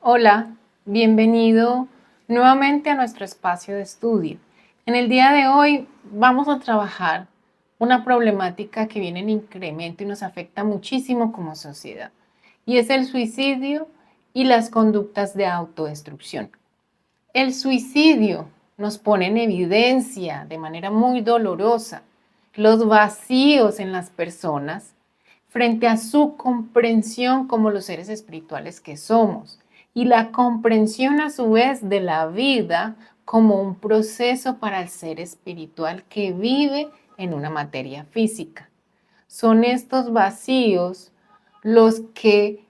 Hola, bienvenido nuevamente a nuestro espacio de estudio. En el día de hoy vamos a trabajar una problemática que viene en incremento y nos afecta muchísimo como sociedad, y es el suicidio y las conductas de autodestrucción. El suicidio nos pone en evidencia de manera muy dolorosa los vacíos en las personas frente a su comprensión como los seres espirituales que somos y la comprensión a su vez de la vida como un proceso para el ser espiritual que vive en una materia física. Son estos vacíos los que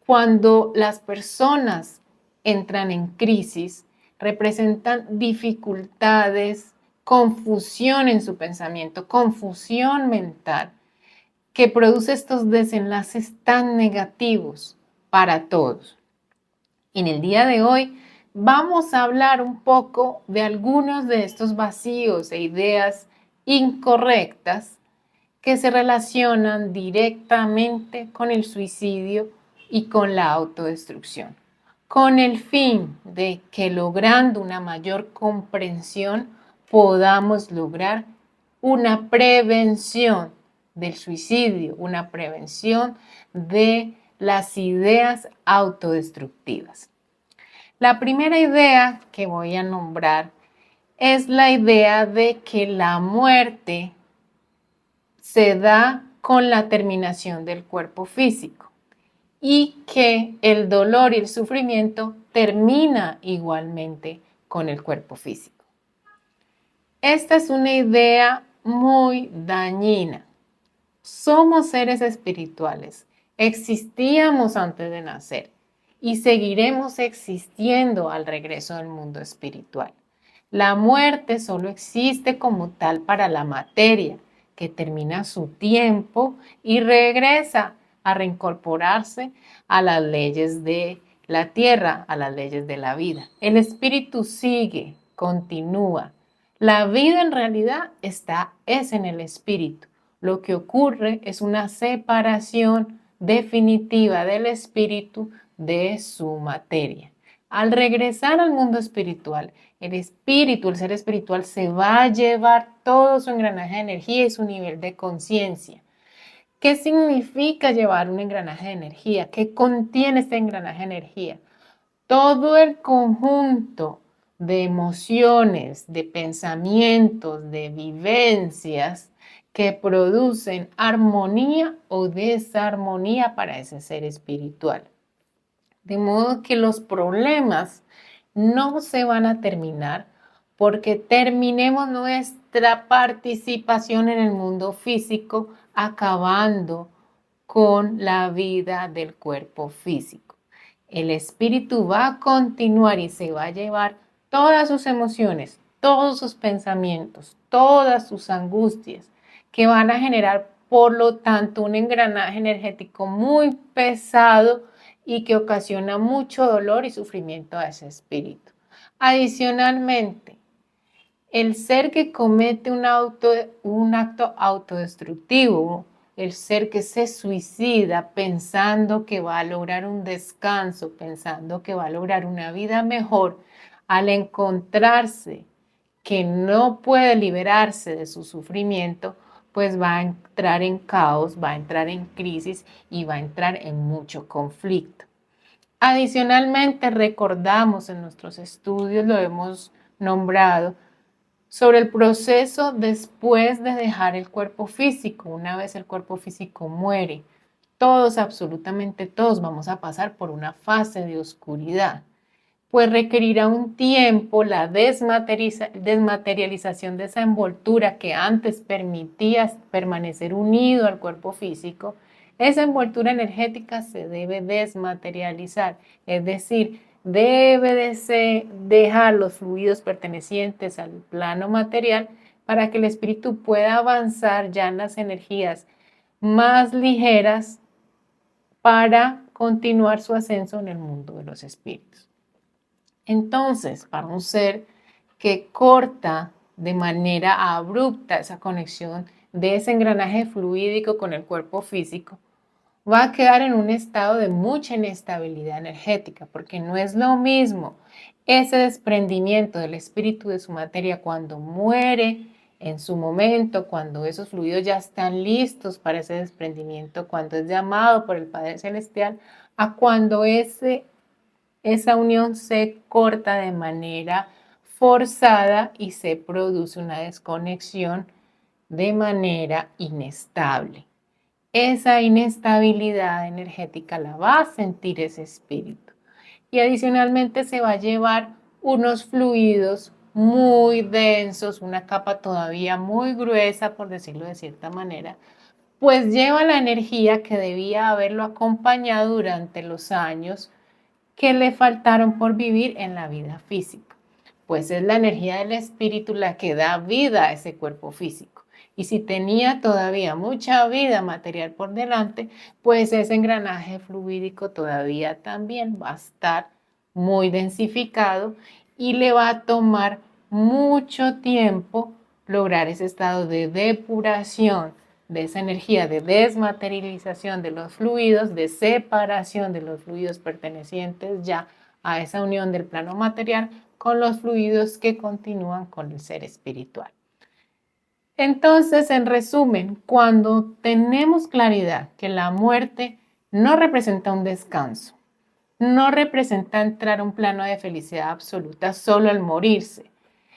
cuando las personas entran en crisis representan dificultades, confusión en su pensamiento, confusión mental, que produce estos desenlaces tan negativos para todos. En el día de hoy vamos a hablar un poco de algunos de estos vacíos e ideas incorrectas que se relacionan directamente con el suicidio y con la autodestrucción, con el fin de que logrando una mayor comprensión podamos lograr una prevención del suicidio, una prevención de las ideas autodestructivas. La primera idea que voy a nombrar es la idea de que la muerte se da con la terminación del cuerpo físico y que el dolor y el sufrimiento termina igualmente con el cuerpo físico. Esta es una idea muy dañina. Somos seres espirituales, existíamos antes de nacer y seguiremos existiendo al regreso del mundo espiritual. La muerte solo existe como tal para la materia, que termina su tiempo y regresa a reincorporarse a las leyes de la tierra, a las leyes de la vida. El espíritu sigue, continúa. La vida en realidad es en el espíritu. Lo que ocurre es una separación definitiva del espíritu de su materia. Al regresar al mundo espiritual, el espíritu, el ser espiritual, se va a llevar todo su engranaje de energía y su nivel de conciencia. ¿Qué significa llevar un engranaje de energía? ¿Qué contiene este engranaje de energía? Todo el conjunto de emociones, de pensamientos, de vivencias que producen armonía o desarmonía para ese ser espiritual. De modo que los problemas no se van a terminar porque terminemos nuestra participación en el mundo físico acabando con la vida del cuerpo físico. El espíritu va a continuar y se va a llevar todas sus emociones, todos sus pensamientos, todas sus angustias, que van a generar, por lo tanto, un engranaje energético muy pesado y que ocasiona mucho dolor y sufrimiento a ese espíritu. Adicionalmente, el ser que comete un acto autodestructivo, el ser que se suicida pensando que va a lograr un descanso, pensando que va a lograr una vida mejor, al encontrarse que no puede liberarse de su sufrimiento, pues va a entrar en caos, va a entrar en crisis y va a entrar en mucho conflicto. Adicionalmente, recordamos en nuestros estudios, lo hemos nombrado, sobre el proceso después de dejar el cuerpo físico. Una vez el cuerpo físico muere, todos, absolutamente todos, vamos a pasar por una fase de oscuridad, pues requerirá un tiempo la desmaterialización de esa envoltura que antes permitía permanecer unido al cuerpo físico. Esa envoltura energética se debe desmaterializar, es decir, debe de dejar los fluidos pertenecientes al plano material para que el espíritu pueda avanzar ya en las energías más ligeras para continuar su ascenso en el mundo de los espíritus. Entonces, para un ser que corta de manera abrupta esa conexión de ese engranaje fluídico con el cuerpo físico, va a quedar en un estado de mucha inestabilidad energética, porque no es lo mismo ese desprendimiento del espíritu de su materia cuando muere en su momento, cuando esos fluidos ya están listos para ese desprendimiento, cuando es llamado por el Padre Celestial, a cuando esa unión se corta de manera forzada y se produce una desconexión de manera inestable. Esa inestabilidad energética la va a sentir ese espíritu. Y adicionalmente se va a llevar unos fluidos muy densos, una capa todavía muy gruesa, por decirlo de cierta manera, pues lleva la energía que debía haberlo acompañado durante los años que le faltaron por vivir en la vida física. Pues es la energía del espíritu la que da vida a ese cuerpo físico. Y si tenía todavía mucha vida material por delante, pues ese engranaje fluídico todavía también va a estar muy densificado y le va a tomar mucho tiempo lograr ese estado de depuración de esa energía de desmaterialización de los fluidos, de separación de los fluidos pertenecientes ya a esa unión del plano material con los fluidos que continúan con el ser espiritual. Entonces, en resumen, cuando tenemos claridad que la muerte no representa un descanso, no representa entrar a un plano de felicidad absoluta solo al morirse.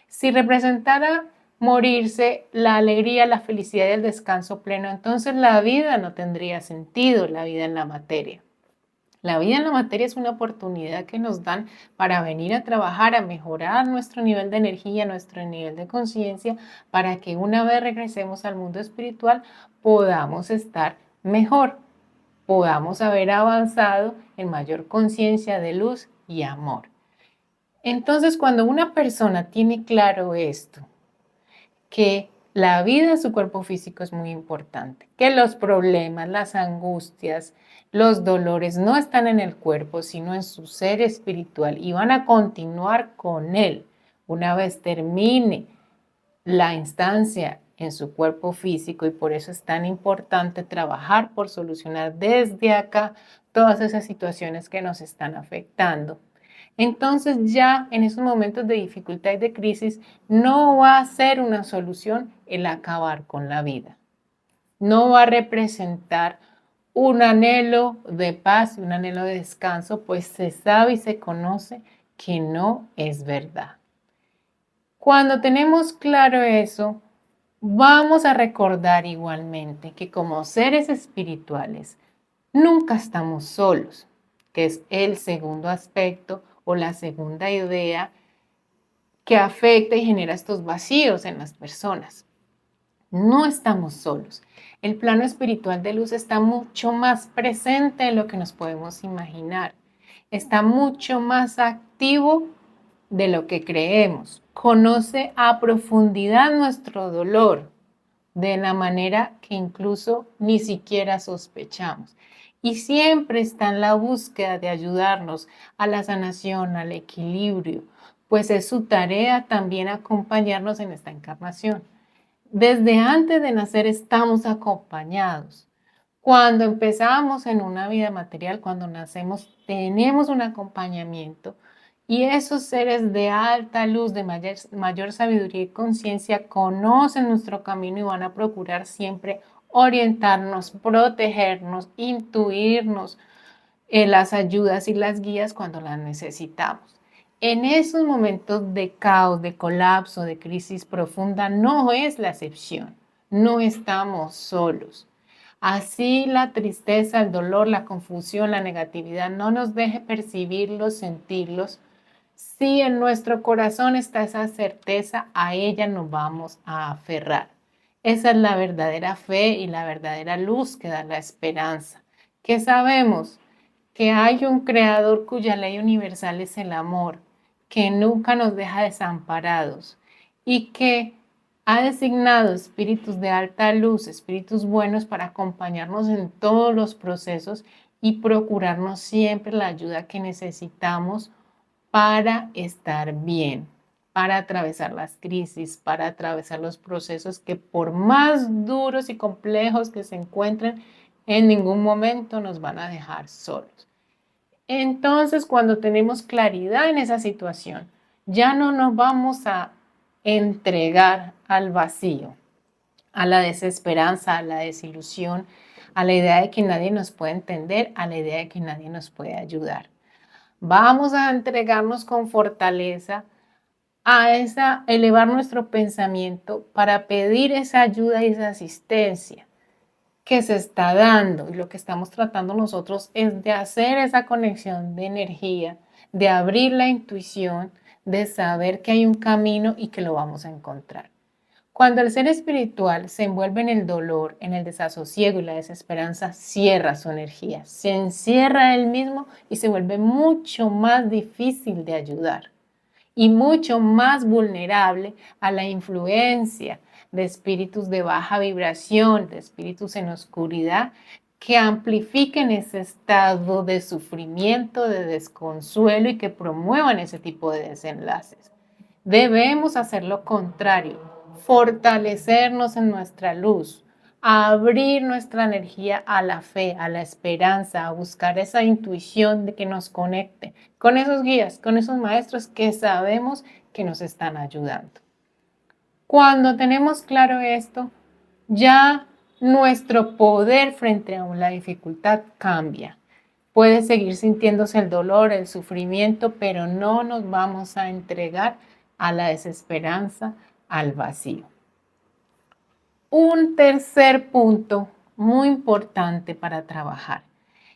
Si representara morirse la alegría, la felicidad y el descanso pleno, entonces la vida no tendría sentido, la vida en la materia. La vida en la materia es una oportunidad que nos dan para venir a trabajar, a mejorar nuestro nivel de energía, nuestro nivel de conciencia, para que una vez regresemos al mundo espiritual podamos estar mejor, podamos haber avanzado en mayor conciencia de luz y amor. Entonces, cuando una persona tiene claro esto, que la vida en su cuerpo físico es muy importante, que los problemas, las angustias, los dolores no están en el cuerpo, sino en su ser espiritual y van a continuar con él una vez termine la instancia en su cuerpo físico y por eso es tan importante trabajar por solucionar desde acá todas esas situaciones que nos están afectando. Entonces ya en esos momentos de dificultad y de crisis no va a ser una solución el acabar con la vida. No va a representar un anhelo de paz, un anhelo de descanso, pues se sabe y se conoce que no es verdad. Cuando tenemos claro eso, vamos a recordar igualmente que como seres espirituales nunca estamos solos, que es el segundo aspecto o la segunda idea que afecta y genera estos vacíos en las personas. No estamos solos. El plano espiritual de luz está mucho más presente de lo que nos podemos imaginar. Está mucho más activo de lo que creemos. Conoce a profundidad nuestro dolor de la manera que incluso ni siquiera sospechamos. Y siempre está en la búsqueda de ayudarnos a la sanación, al equilibrio, pues es su tarea también acompañarnos en esta encarnación. Desde antes de nacer estamos acompañados. Cuando empezamos en una vida material, cuando nacemos, tenemos un acompañamiento y esos seres de alta luz, de mayor sabiduría y conciencia, conocen nuestro camino y van a procurar siempre orientarnos, protegernos, intuirnos las ayudas y las guías cuando las necesitamos. En esos momentos de caos, de colapso, de crisis profunda, no es la excepción. No estamos solos. Así la tristeza, el dolor, la confusión, la negatividad no nos deje percibirlos, sentirlos. Si en nuestro corazón está esa certeza, a ella nos vamos a aferrar. Esa es la verdadera fe y la verdadera luz que da la esperanza. ¿Qué sabemos? Que hay un creador cuya ley universal es el amor, que nunca nos deja desamparados y que ha designado espíritus de alta luz, espíritus buenos para acompañarnos en todos los procesos y procurarnos siempre la ayuda que necesitamos para estar bien, para atravesar las crisis, para atravesar los procesos que por más duros y complejos que se encuentren, En ningún momento nos van a dejar solos. Entonces, cuando tenemos claridad en esa situación, ya no nos vamos a entregar al vacío, a la desesperanza, a la desilusión, a la idea de que nadie nos puede entender, a la idea de que nadie nos puede ayudar. Vamos a entregarnos con fortaleza elevar nuestro pensamiento para pedir esa ayuda y esa asistencia que se está dando. Y lo que estamos tratando nosotros es de hacer esa conexión de energía, de abrir la intuición, de saber que hay un camino y que lo vamos a encontrar. Cuando el ser espiritual se envuelve en el dolor, en el desasosiego y la desesperanza, cierra su energía, se encierra él mismo y se vuelve mucho más difícil de ayudar y mucho más vulnerable a la influencia de espíritus de baja vibración, de espíritus en oscuridad, que amplifiquen ese estado de sufrimiento, de desconsuelo y que promuevan ese tipo de desenlaces. Debemos hacer lo contrario, fortalecernos en nuestra luz, abrir nuestra energía a la fe, a la esperanza, a buscar esa intuición de que nos conecte con esos guías, con esos maestros que sabemos que nos están ayudando. Cuando tenemos claro esto, ya nuestro poder frente a la dificultad cambia. Puede seguir sintiéndose el dolor, el sufrimiento, pero no nos vamos a entregar a la desesperanza, al vacío. Un tercer punto muy importante para trabajar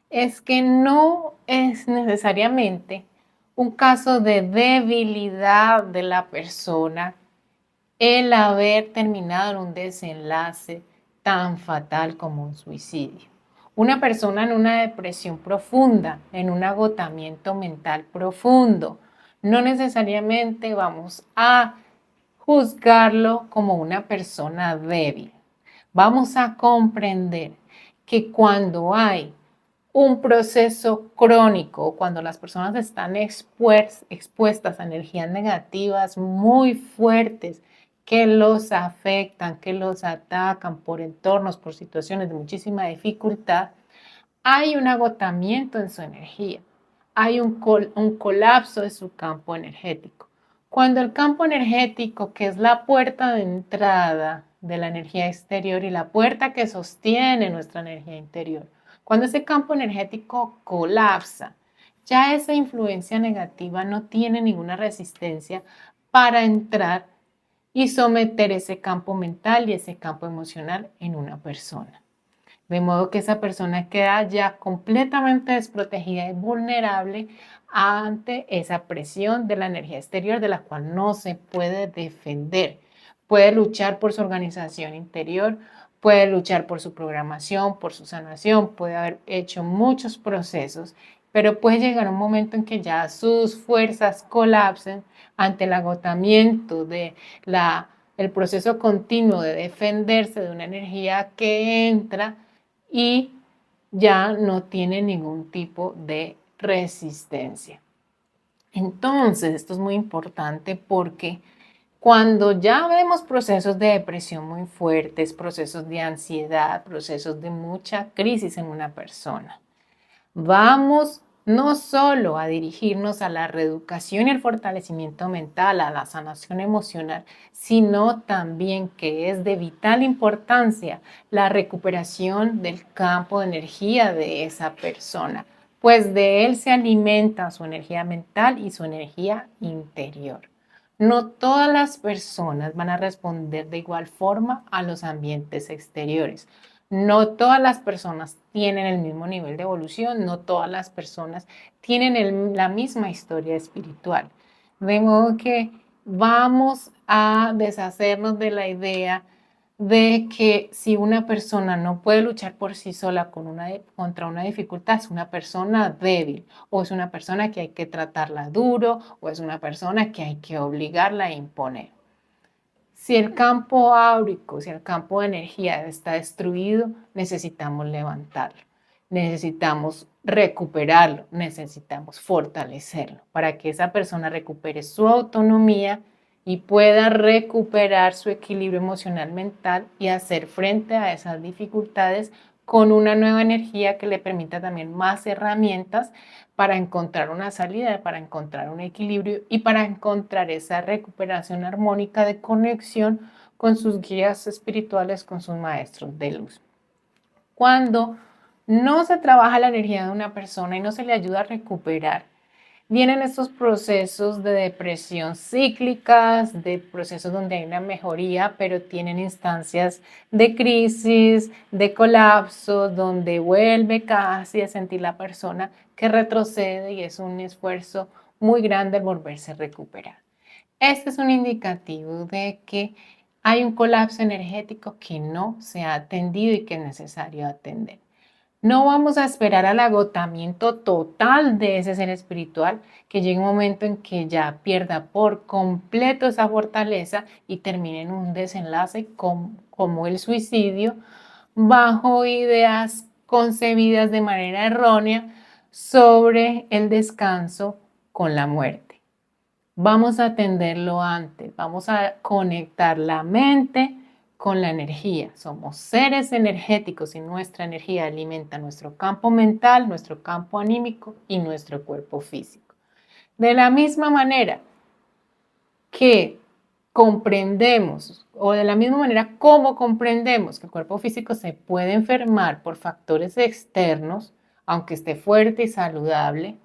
es que no es necesariamente un caso de debilidad de la persona el haber terminado en un desenlace tan fatal como un suicidio. Una persona en una depresión profunda, en un agotamiento mental profundo, no necesariamente vamos a juzgarlo como una persona débil. Vamos a comprender que cuando hay un proceso crónico, cuando las personas están expuestas a energías negativas muy fuertes que los afectan, que los atacan por entornos, por situaciones de muchísima dificultad, hay un agotamiento en su energía, hay un colapso de su campo energético. Cuando el campo energético, que es la puerta de entrada de la energía exterior y la puerta que sostiene nuestra energía interior, cuando ese campo energético colapsa, ya esa influencia negativa no tiene ninguna resistencia para entrar y someter ese campo mental y ese campo emocional en una persona. De modo que esa persona queda ya completamente desprotegida y vulnerable ante esa presión de la energía exterior de la cual no se puede defender. Puede luchar por su organización interior, puede luchar por su programación, por su sanación, puede haber hecho muchos procesos, pero puede llegar un momento en que ya sus fuerzas colapsen ante el agotamiento de el proceso continuo de defenderse de una energía que entra y ya no tiene ningún tipo de resistencia. Entonces, esto es muy importante porque cuando ya vemos procesos de depresión muy fuertes, procesos de ansiedad, procesos de mucha crisis en una persona, vamos no solo a dirigirnos a la reeducación y el fortalecimiento mental, a la sanación emocional, sino también que es de vital importancia la recuperación del campo de energía de esa persona, pues de él se alimenta su energía mental y su energía interior. No todas las personas van a responder de igual forma a los ambientes exteriores. No todas las personas tienen el mismo nivel de evolución, no todas las personas tienen la misma historia espiritual. De modo que vamos a deshacernos de la idea de que si una persona no puede luchar por sí sola contra una dificultad, es una persona débil, o es una persona que hay que tratarla duro, o es una persona que hay que obligarla a imponer. Si el campo áurico, si el campo de energía está destruido, necesitamos levantarlo, necesitamos recuperarlo, necesitamos fortalecerlo para que esa persona recupere su autonomía y pueda recuperar su equilibrio emocional mental y hacer frente a esas dificultades con una nueva energía que le permita también más herramientas para encontrar una salida, para encontrar un equilibrio y para encontrar esa recuperación armónica de conexión con sus guías espirituales, con sus maestros de luz. Cuando no se trabaja la energía de una persona y no se le ayuda a recuperar, vienen estos procesos de depresión cíclicas, de procesos donde hay una mejoría, pero tienen instancias de crisis, de colapso, donde vuelve casi a sentir la persona que retrocede y es un esfuerzo muy grande el volverse a recuperar. Este es un indicativo de que hay un colapso energético que no se ha atendido y que es necesario atender. No vamos a esperar al agotamiento total de ese ser espiritual, que llegue un momento en que ya pierda por completo esa fortaleza y termine en un desenlace como el suicidio, bajo ideas concebidas de manera errónea sobre el descanso con la muerte. Vamos a atenderlo antes, vamos a conectar la mente con la energía. Somos seres energéticos y nuestra energía alimenta nuestro campo mental, nuestro campo anímico y nuestro cuerpo físico. De la misma manera que comprendemos, o de la misma manera como comprendemos que el cuerpo físico se puede enfermar por factores externos, aunque esté fuerte y saludable,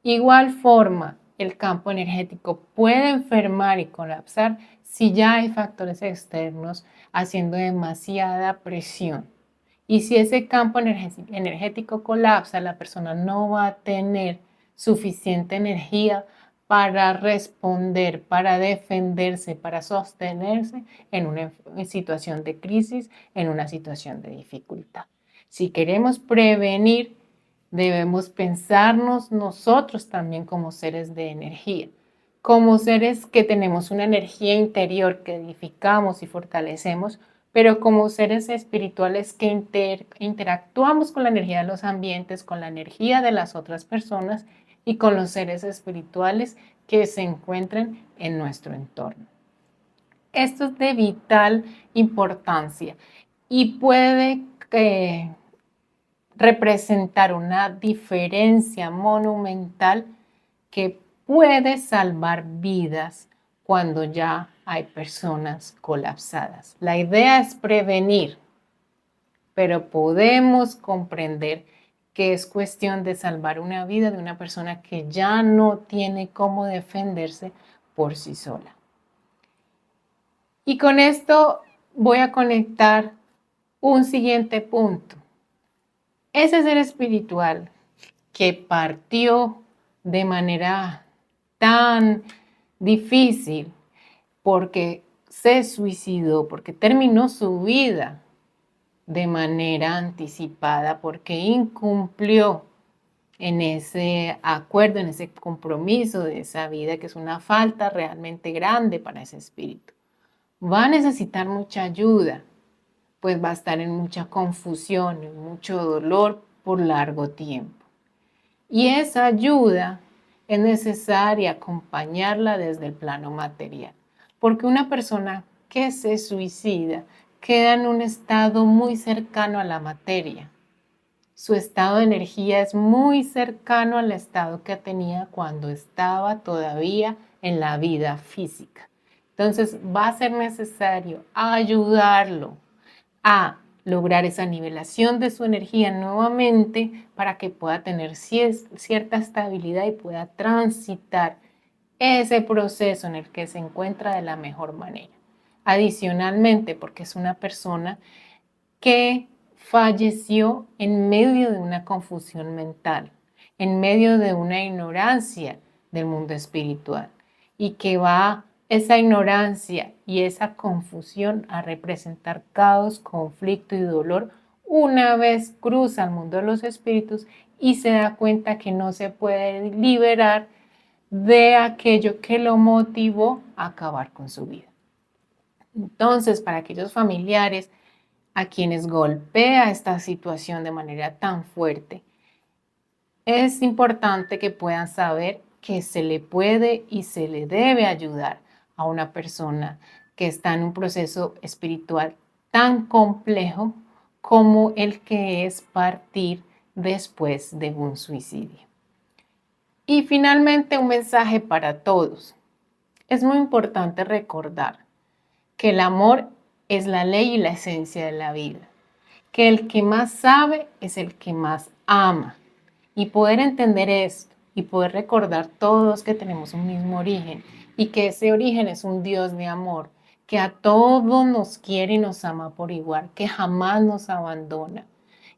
igual forma el campo energético puede enfermar y colapsar si ya hay factores externos haciendo demasiada presión. Y si ese campo energético colapsa, la persona no va a tener suficiente energía para responder, para defenderse, para sostenerse en una situación de crisis, en una situación de dificultad. Si queremos prevenir, debemos pensarnos nosotros también como seres de energía, como seres que tenemos una energía interior que edificamos y fortalecemos, pero como seres espirituales que interactuamos con la energía de los ambientes, con la energía de las otras personas y con los seres espirituales que se encuentren en nuestro entorno. Esto es de vital importancia y puede representar una diferencia monumental que puede salvar vidas cuando ya hay personas colapsadas. La idea es prevenir, pero podemos comprender que es cuestión de salvar una vida de una persona que ya no tiene cómo defenderse por sí sola. Y con esto voy a conectar un siguiente punto. Ese ser espiritual que partió de manera tan difícil porque se suicidó, porque terminó su vida de manera anticipada, porque incumplió en ese acuerdo, en ese compromiso de esa vida, que es una falta realmente grande para ese espíritu. Va a necesitar mucha ayuda, pues va a estar en mucha confusión, en mucho dolor por largo tiempo. Y esa ayuda es necesaria acompañarla desde el plano material, porque una persona que se suicida queda en un estado muy cercano a la materia. Su estado de energía es muy cercano al estado que tenía cuando estaba todavía en la vida física. Entonces va a ser necesario ayudarlo a lograr esa nivelación de su energía nuevamente para que pueda tener cierta estabilidad y pueda transitar ese proceso en el que se encuentra de la mejor manera. Adicionalmente, porque es una persona que falleció en medio de una confusión mental, en medio de una ignorancia del mundo espiritual y que va esa ignorancia y esa confusión a representar caos, conflicto y dolor una vez cruza el mundo de los espíritus y se da cuenta que no se puede liberar de aquello que lo motivó a acabar con su vida. Entonces, para aquellos familiares a quienes golpea esta situación de manera tan fuerte, es importante que puedan saber que se le puede y se le debe ayudar a una persona que está en un proceso espiritual tan complejo como el que es partir después de un suicidio. Y finalmente, un mensaje para todos. Es muy importante recordar que el amor es la ley y la esencia de la vida, que el que más sabe es el que más ama. Y poder entender esto y poder recordar todos que tenemos un mismo origen y que ese origen es un Dios de amor, que a todos nos quiere y nos ama por igual, que jamás nos abandona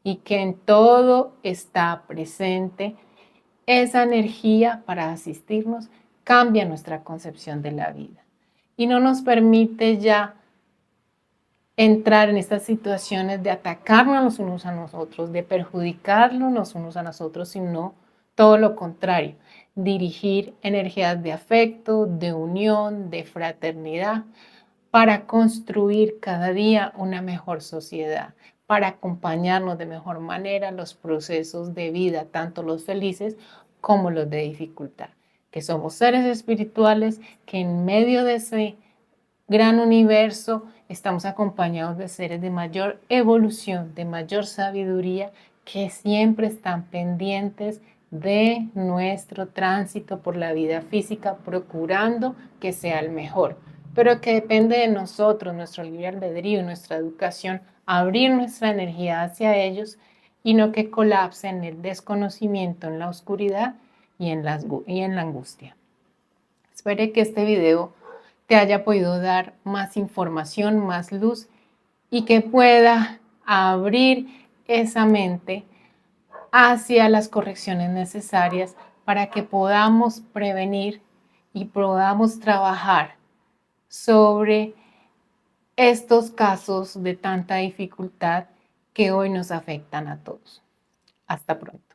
y que en todo está presente esa energía para asistirnos, cambia nuestra concepción de la vida y no nos permite ya entrar en estas situaciones de atacarnos los unos a nosotros, de perjudicarnos los unos a nosotros, sino todo lo contrario, dirigir energías de afecto, de unión, de fraternidad, para construir cada día una mejor sociedad, para acompañarnos de mejor manera en los procesos de vida, tanto los felices como los de dificultad, que somos seres espirituales que en medio de ese gran universo estamos acompañados de seres de mayor evolución, de mayor sabiduría, que siempre están pendientes de nuestro tránsito por la vida física, procurando que sea el mejor, pero que depende de nosotros, nuestro libre albedrío y nuestra educación, abrir nuestra energía hacia ellos y no que colapse en el desconocimiento, en la oscuridad y en la angustia. Espero que este video te haya podido dar más información, más luz y que pueda abrir esa mente hacia las correcciones necesarias para que podamos prevenir y podamos trabajar sobre estos casos de tanta dificultad que hoy nos afectan a todos. Hasta pronto.